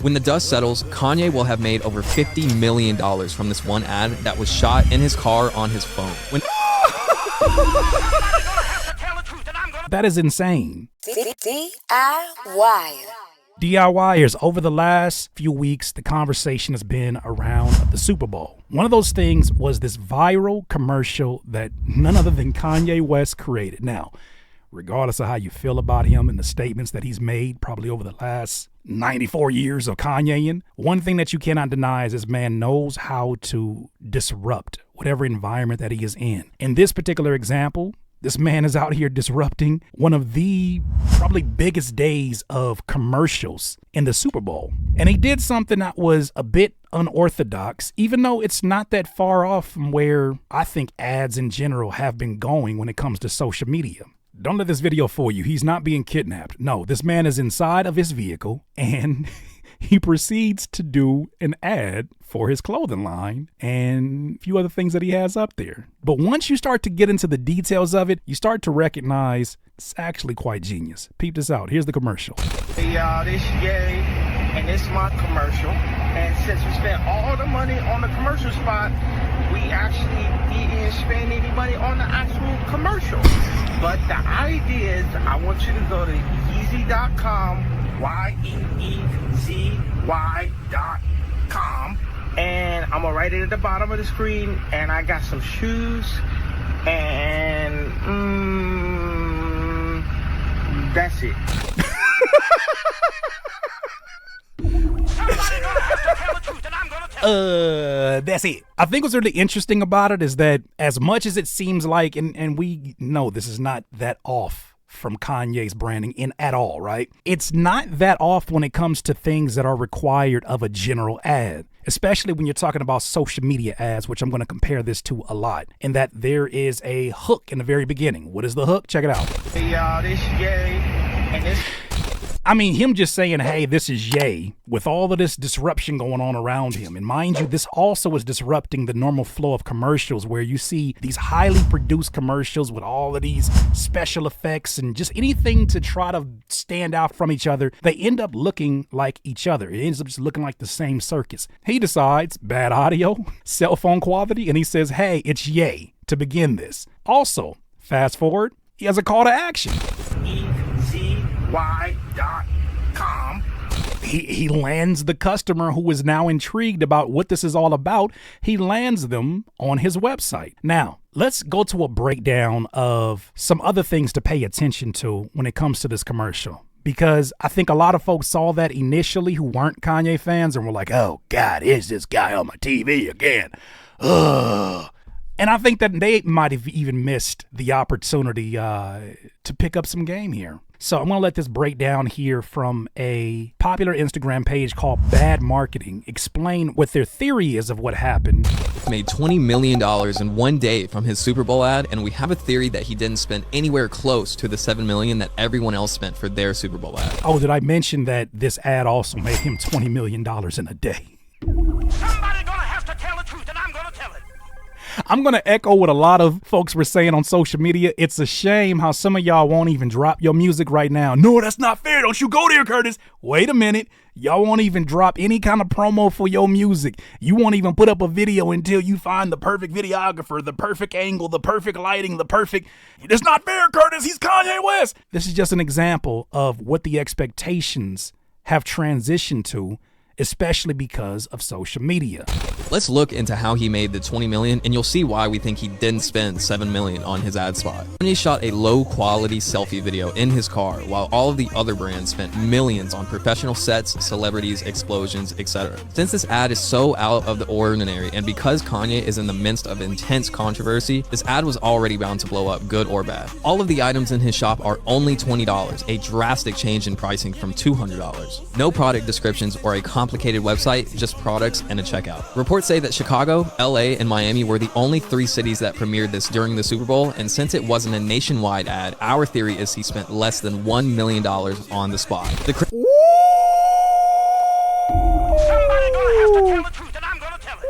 When the dust settles, Kanye will have made over $50 million from this one ad that was shot in his car on his phone. That is insane. DIY. DIYers, over the last few weeks, the conversation has been around the Super Bowl. One of those things was this viral commercial that none other than Kanye West created. Now, regardless of how you feel about him and the statements that he's made probably over the last 94 years of Kanyeing, one thing that you cannot deny is this man knows how to disrupt whatever environment that he is in. In this particular example, this man is out here disrupting one of the probably biggest days of commercials in the Super Bowl. And he did something that was a bit unorthodox, even though it's not that far off from where I think ads in general have been going when it comes to social media. Don't let this video fool you. He's not being kidnapped. No, this man is inside of his vehicle and he proceeds to do an ad for his clothing line and a few other things that he has up there. But once you start to get into the details of it, you start to recognize it's actually quite genius. Peep this out. Here's the commercial. Hey y'all, this Ye, and this is my commercial. And since we spent all the money on the commercial spot, we actually didn't spend any money on the actual commercial. But the idea is I want you to go to Yeezy.com, YEEZY.com, and I'm gonna write it at the bottom of the screen, and I got some shoes, and that's it. That's it. I think what's really interesting about it is that as much as it seems like, and we know this is not that off from Kanye's branding in at all, right? It's not that off when it comes to things that are required of a general ad, especially when you're talking about social media ads, which I'm going to compare this to a lot, in that there is a hook in the very beginning. What is the hook? Check it out. Hey y'all, this Ye, and this... I mean, him just saying, hey, this is Ye, with all of this disruption going on around him. And mind you, this also is disrupting the normal flow of commercials where you see these highly produced commercials with all of these special effects and just anything to try to stand out from each other. They end up looking like each other. It ends up just looking like the same circus. He decides, bad audio, cell phone quality, and he says, hey, it's Ye to begin this. Also, fast forward, he has a call to action. EZY.com. He lands the customer who is now intrigued about what this is all about. He lands them on his website. Now, let's go to a breakdown of some other things to pay attention to when it comes to this commercial. Because I think a lot of folks saw that initially who weren't Kanye fans and were like, oh, God, is this guy on my TV again? Ugh. And I think that they might have even missed the opportunity to pick up some game here. So I'm going to let this break down here from a popular Instagram page called Bad Marketing explain what their theory is of what happened. Made $20 million in one day from his Super Bowl ad, and we have a theory that he didn't spend anywhere close to the $7 million that everyone else spent for their Super Bowl ad. Oh, did I mention that this ad also made him $20 million in a day? Somebody gonna have to tell the truth, and I'm gonna tell it. I'm going to echo what a lot of folks were saying on social media. It's a shame how some of y'all won't even drop your music right now. No, that's not fair. Don't you go there, Curtis. Wait a minute. Y'all won't even drop any kind of promo for your music. You won't even put up a video until you find the perfect videographer, the perfect angle, the perfect lighting, the perfect... It's not fair, Curtis. He's Kanye West. This is just an example of what the expectations have transitioned to, especially because of social media. Let's look into how he made the $20 million, and you'll see why we think he didn't spend $7 million on his ad spot. Kanye shot a low-quality selfie video in his car, while all of the other brands spent millions on professional sets, celebrities, explosions, etc. Since this ad is so out of the ordinary, and because Kanye is in the midst of intense controversy, this ad was already bound to blow up, good or bad. All of the items in his shop are only $20, a drastic change in pricing from $200. No product descriptions or a complicated website, just products and a checkout. Reports say that Chicago, LA, and Miami were the only 3 cities that premiered this during the Super Bowl, and since it wasn't a nationwide ad, our theory is he spent less than $1 million on the spot. Somebody gonna have to tell the truth, and I'm gonna tell it.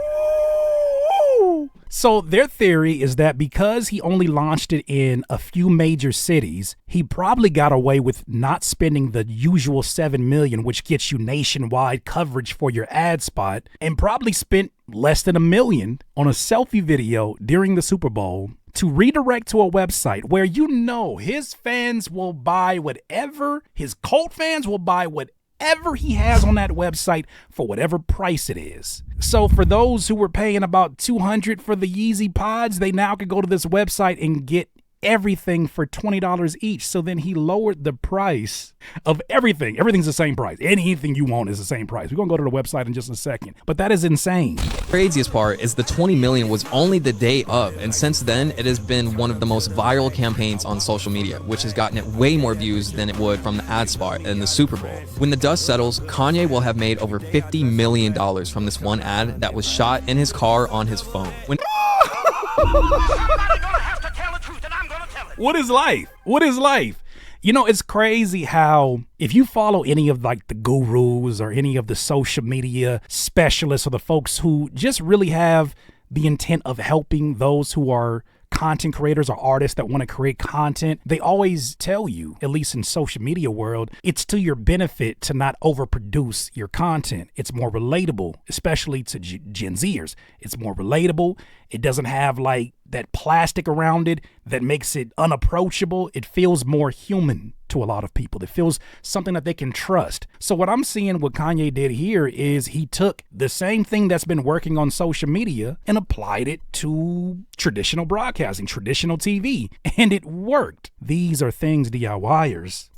So their theory is that because he only launched it in a few major cities, he probably got away with not spending the usual $7 million, which gets you nationwide coverage for your ad spot, and probably spent less than $1 million on a selfie video during the Super Bowl to redirect to a website where his fans will buy whatever, his cult fans will buy whatever he has on that website for whatever price it is. So for those who were paying about $200 for the Yeezy pods, they now could go to this website and get everything for $20 each. So then he lowered the price of everything. Everything's the same price. Anything you want is the same price. We're going to go to the website in just a second. But that is insane. The craziest part is the 20 million was only the day of, and since then it has been one of the most viral campaigns on social media, which has gotten it way more views than it would from the ad spot in the Super Bowl. When the dust settles, Kanye will have made over $50 million from this one ad that was shot in his car on his phone. What is life? What is life? It's crazy how if you follow any of like the gurus or any of the social media specialists or the folks who just really have the intent of helping those who are content creators or artists that want to create content, they always tell you, at least in social media world, it's to your benefit to not overproduce your content. It's more relatable, especially to Gen Zers. It's more relatable. It doesn't have like that plastic around it that makes it unapproachable. It feels more human to a lot of people. It feels something that they can trust. So what I'm seeing what Kanye did here is he took the same thing that's been working on social media and applied it to traditional broadcasting, traditional TV, and it worked. These are things DIYers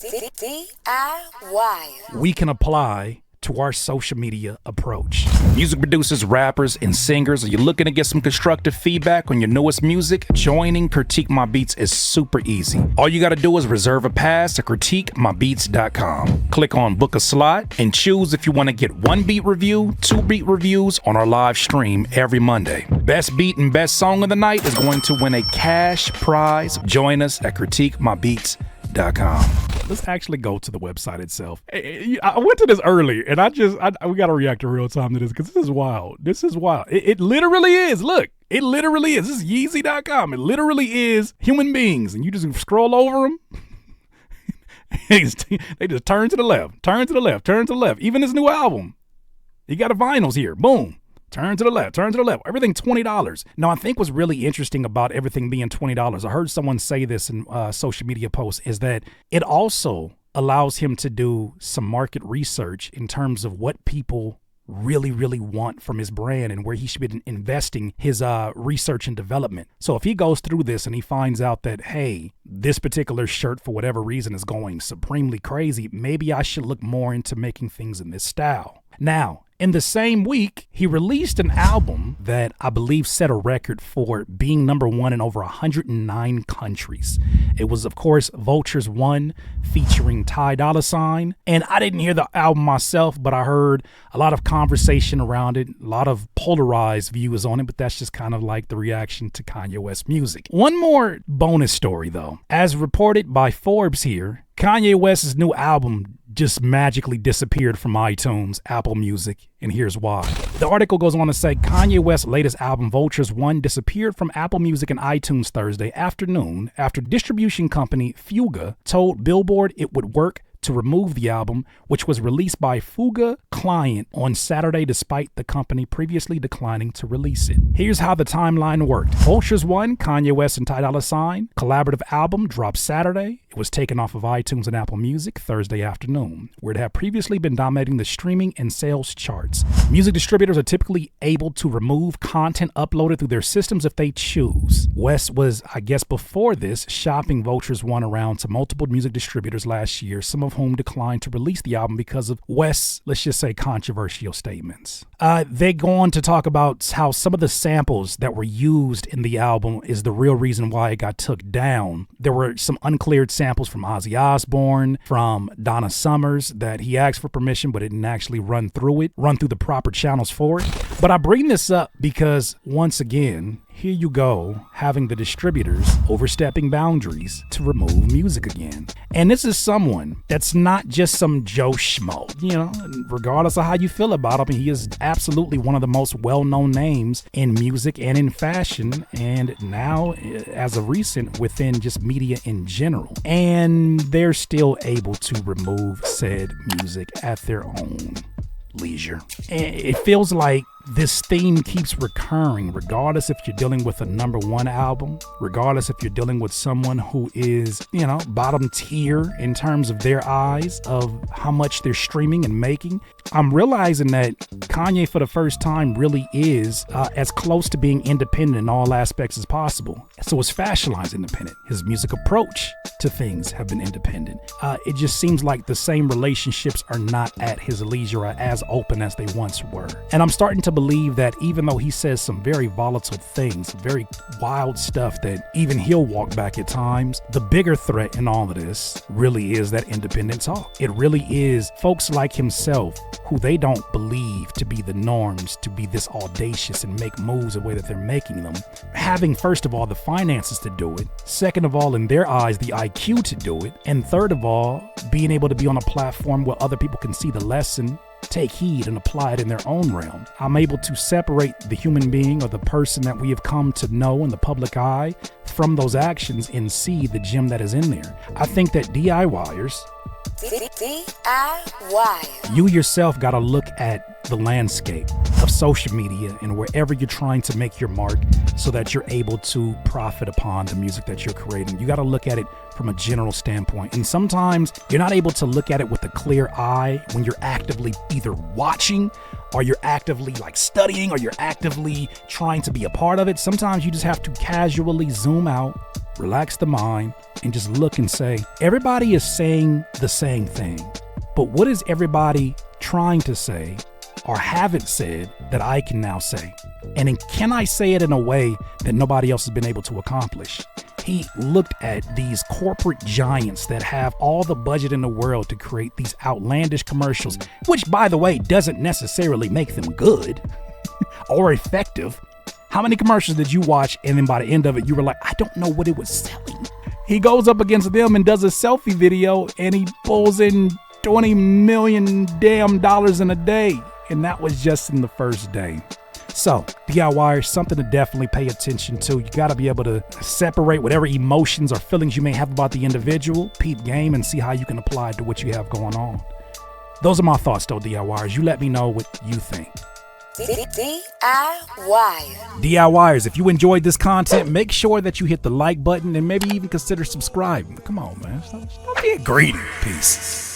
we can apply to our social media approach. Music producers, rappers, and singers, are you looking to get some constructive feedback on your newest music? Joining Critique My Beats is super easy. All you gotta do is reserve a pass to critiquemybeats.com. Click on book a slot and choose if you wanna get 1 beat review, 2 beat reviews on our live stream every Monday. Best beat and best song of the night is going to win a cash prize. Join us at critiquemybeats.com. Let's actually go to the website itself. I went to this early and we got to react in real time to this because this is wild. This is wild. It literally is. Look, it literally is. This is Yeezy.com. It literally is human beings. And you just scroll over them. They just turn to the left, turn to the left, turn to the left. Even this new album, you got a vinyls here. Boom. Turn to the left, turn to the left. Everything $20. Now, I think what's really interesting about everything being $20, I heard someone say this in social media posts, is that it also allows him to do some market research in terms of what people really, really want from his brand and where he should be investing his research and development. So if he goes through this and he finds out that, hey, this particular shirt for whatever reason is going supremely crazy, maybe I should look more into making things in this style. Now, in the same week, he released an album that I believe set a record for being #1 in over 109 countries. It was, of course, Vultures 1 featuring Ty Dolla $ign. And I didn't hear the album myself, but I heard a lot of conversation around it, a lot of polarized views on it, but that's just kind of like the reaction to Kanye West music. One more bonus story, though. As reported by Forbes here, Kanye West's new album just magically disappeared from iTunes, Apple Music, and here's why. The article goes on to say Kanye West's latest album, Vultures 1, disappeared from Apple Music and iTunes Thursday afternoon after distribution company Fuga told Billboard it would work to remove the album, which was released by Fuga client on Saturday despite the company previously declining to release it. Here's how the timeline worked. Vultures 1, Kanye West and Ty Dolla $ign, collaborative album dropped Saturday. It was taken off of iTunes and Apple Music Thursday afternoon, where it had previously been dominating the streaming and sales charts. Music distributors are typically able to remove content uploaded through their systems if they choose. West was, I guess before this, shopping Vultures 1 around to multiple music distributors last year, some of whom declined to release the album because of West's, let's just say, controversial statements. They go on to talk about how some of the samples that were used in the album is the real reason why it got took down. There were some uncleared samples from Ozzy Osbourne, from Donna Summers that he asked for permission but didn't actually run through the proper channels for it. But I bring this up because once again, here you go, having the distributors overstepping boundaries to remove music again. And this is someone that's not just some Joe Schmo, regardless of how you feel about him, he is absolutely one of the most well-known names in music and in fashion, and now, as of recent, within just media in general. And they're still able to remove said music at their own leisure. And it feels like this theme keeps recurring, regardless if you're dealing with a #1 album, regardless if you're dealing with someone who is, bottom tier in terms of their eyes of how much they're streaming and making. I'm realizing that Kanye, for the first time, really is as close to being independent in all aspects as possible. So his fashion line's independent. His music approach to things have been independent. It just seems like the same relationships are not at his leisure or as open as they once were. And I'm starting to believe that even though he says some very volatile things, very wild stuff that even he'll walk back at times, the bigger threat in all of this really is that independent talk. It really is folks like himself who they don't believe to be the norms, to be this audacious and make moves the way that they're making them, having, first of all, the finances to do it, second of all, in their eyes, the IQ to do it, and third of all, being able to be on a platform where other people can see the lesson, take heed, and apply it in their own realm. I'm able to separate the human being or the person that we have come to know in the public eye from those actions and see the gem that is in there. I think that DIYers, you yourself got to look at the landscape of social media and wherever you're trying to make your mark so that you're able to profit upon the music that you're creating. You got to look at it from a general standpoint. And sometimes you're not able to look at it with a clear eye when you're actively either watching or you're actively studying or you're actively trying to be a part of it. Sometimes you just have to casually zoom out, relax the mind, and just look and say, everybody is saying the same thing, but what is everybody trying to say or haven't said that I can now say? And then can I say it in a way that nobody else has been able to accomplish? He looked at these corporate giants that have all the budget in the world to create these outlandish commercials, which, by the way, doesn't necessarily make them good or effective. How many commercials did you watch and then by the end of it, you were like, I don't know what it was selling? He goes up against them and does a selfie video and he pulls in $20 million in a day. And that was just in the first day. So DIYers, something to definitely pay attention to. You got to be able to separate whatever emotions or feelings you may have about the individual, peep game, and see how you can apply it to what you have going on. Those are my thoughts though, DIYers. You let me know what you think. DIYers, if you enjoyed this content, make sure that you hit the like button and maybe even consider subscribing. Come on, man. Stop being greedy. Peace.